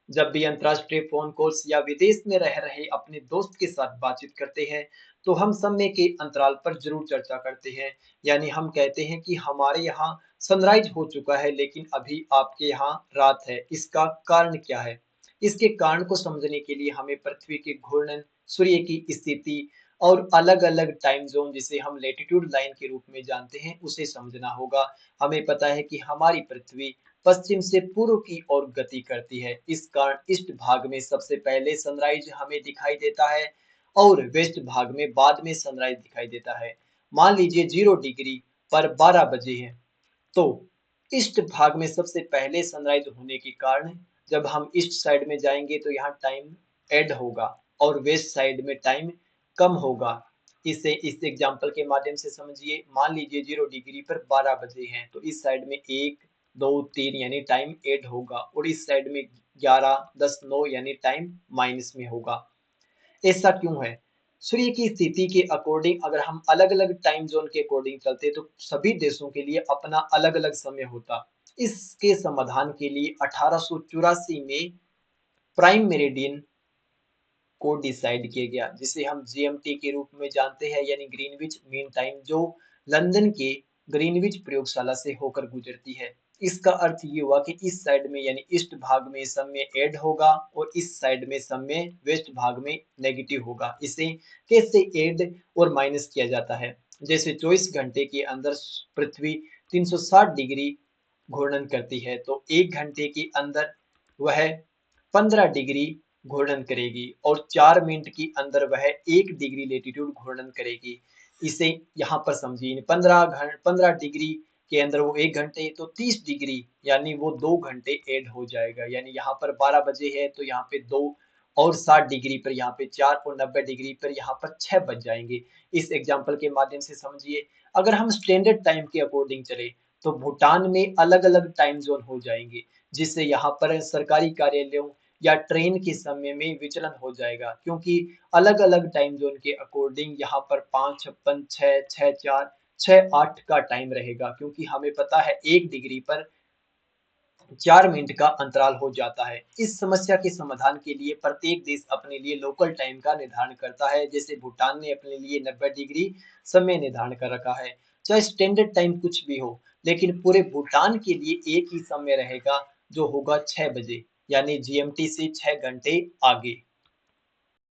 जब भी अंतर्राष्ट्रीय फोन कॉल्स या विदेश में रह रहे अपने दोस्त के साथ बातचीत करते हैं, तो हम समय के अंतराल पर जरूर चर्चा करते हैं। यानी हम कहते हैं कि हमारे यहाँ सनराइज हो चुका है, लेकिन अभी आपके यहाँ रात है। इसका कारण क्या है? इसके कारण को समझने के लिए हमें पृथ्वी के घूर्णन, सूर्य की स्थिति और अलग-अलग टाइम जोन, जिसे हम लैटिट्यूड लाइन के रूप में जानते हैं, उसे समझना होगा। हमें पता है कि हमारी पृथ्वी पश्चिम से पूर्व की ओर गति करती है। इस कारण ईस्ट भाग में सबसे पहले सनराइज हमें दिखाई देता है और वेस्ट भाग में बाद में सनराइज दिखाई देता है। मान लीजिए 0 डिग्री पर 12 बजे है, तो ईस्ट भाग में सबसे पहले सनराइज होने के कारण जब हम ईस्ट साइड में जाएंगे तो यहाँ टाइम ऐड होगा और वेस्ट साइड में टाइम कम होगा। इसे इस एग्जांपल के माध्यम से समझिए। मान लीजिए 0 डिग्री पर 12 बजे हैं, तो इस साइड में 1, 2, 3 यानी टाइम ऐड होगा और इस साइड में 11, 10, 9 यानी टाइम माइनस में होगा। ऐसा क्यों है? सूर्य की स्थिति के अकॉर्डिंग अगर हम अलग-अलग टाइम जोन के अकॉर्डिंग चलते तो सभी देशों के लिए अपना अलग-अलग समय होता। इसके समाधान के लिए 1884 में प्राइम मेरिडियन को डिसाइड किया गया, जिसे हम जीएमटी के रूप में जानते हैं, यानी ग्रीनविच मीन टाइम, जो लंदन के ग्रीनविच प्रयोगशाला से होकर गुजरती है। इसका अर्थ ये हुआ कि इस साइड में यानी ईस्ट भाग में समय ऐड होगा और इस साइड में समय वेस्ट भाग में नेगेटिव होगा। इसे कैसे ऐड और माइनस किया जाता है? जैसे 24 घंटे के अंदर पृथ्वी 360 डिग्री घूर्णन करती है, तो 1 घंटे के अंदर वह 15 डिग्री घूर्णन करेगी और 4 मिनट के अंदर वह 1 डिग्री लेटीट्यूड घूर्णन करेगी। इसे यहाँ पर समझिए। 15 डिग्री के अंदर वो 1 घंटे, तो 30 डिग्री यानी वो 2 घंटे ऐड हो जाएगा। यानी यहाँ पर 12 बजे है तो यहाँ पे 2 और 60 डिग्री पर यहाँ पे 4 और 90 डिग्री पर यहाँ पर 6 बज जाएंगे। इस एग्जाम्पल के माध्यम से समझिए। अगर हम स्टैंडर्ड टाइम के अकॉर्डिंग चले तो भूटान में अलग-अलग टाइम जोन हो जाएंगे, जिससे यहाँ पर सरकारी कार्यालयों या ट्रेन के समय में विचलन हो जाएगा, क्योंकि अलग-अलग टाइम जोन के अकॉर्डिंग यहाँ पर 5:56, 6, 6:04, 6:08 का टाइम रहेगा, क्योंकि हमें पता है 1 डिग्री पर 4 मिनट का अंतराल हो जाता है। इस समस्या के समाधान के लिए प्रत्येक देश अपने लिए लोकल टाइम का निर्धारण करता है। जैसे भूटान ने अपने लिए 90 डिग्री समय निर्धारण कर रखा है। चाहे स्टैंडर्ड टाइम कुछ भी हो, लेकिन पूरे भूटान के लिए एक ही समय रहेगा, जो होगा 6 बजे, यानी जीएमटी से 6 घंटे आगे।